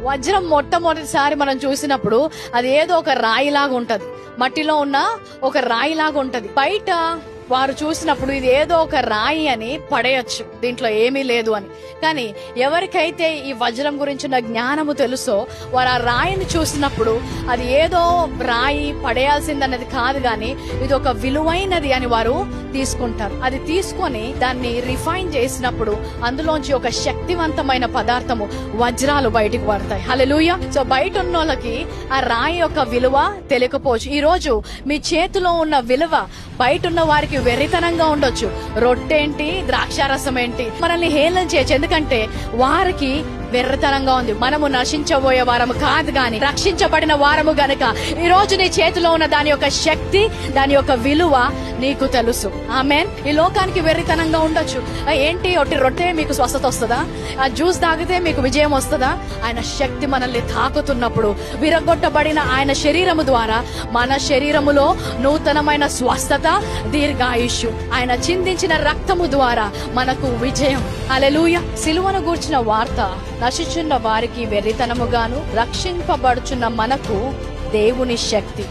వజ్రం మొట్టమొదటిసారి మనం చూసినప్పుడు అది ఏదో ఒక రాయిలాగా ఉంటది, మట్టిలో ఉన్న ఒక రాయిలాగా ఉంటది. బయట వారు చూసినప్పుడు ఇది ఏదో ఒక రాయి అని పడేయచ్చు, దీంట్లో ఏమీ లేదు అని. కానీ ఎవరికైతే ఈ వజ్రం గురించిన జ్ఞానము తెలుసో వారు ఆ రాయిని చూసినప్పుడు అది ఏదో రాయి పడేయాల్సిందన్నది కాదు, గాని ఇది ఒక విలువైనది అని వారు తీసుకుంటారు. అది తీసుకొని దాన్ని రిఫైన్ చేసినప్పుడు అందులోంచి ఒక శక్తివంతమైన పదార్థము వజ్రాలు బయటికి పడతాయి. హల్లెలూయా. సో బయట ఉన్న వాళ్ళకి ఆ రాయి యొక్క విలువ తెలియకపోవచ్చు. ఈ రోజు మీ చేతిలో ఉన్న విలువ బయట ఉన్న వారికి వెర్రితనంగా ఉండొచ్చు. రొట్టేంటి, ద్రాక్షారసం ఏంటి, మనల్ని హేళన చేయొచ్చు. ఎందుకంటే వారికి వెర్రితనంగా ఉంది. మనము నశించబోయే వారము కాదు గాని రక్షించబడిన వారము గనుక ఈ రోజు నీ చేతిలో ఉన్న దాని యొక్క శక్తి, దాని యొక్క విలువ నీకు తెలుసు. ఆమేన్. ఈ లోకానికి వెర్రితనంగా ఉండొచ్చు. ఏంటి ఒట్టి రొట్టె మీకు స్వస్థత వస్తుందా, ఆ జ్యూస్ తాగితే మీకు విజయం వస్తుందా? ఆయన శక్తి మనల్ని తాకుతున్నప్పుడు విరగొట్టబడిన ఆయన శరీరము ద్వారా మన శరీరములో నూతనమైన స్వస్థత, దీర్ఘాయుష్యు, ఆయన చిందించిన రక్తము ద్వారా మనకు విజయం. హల్లెలూయా. సిలువను గూర్చిన వార్త నశించున్న వారికి వెర్రితనముగాను, రక్షింపబడుచున్న మనకు దేవుని శక్తి.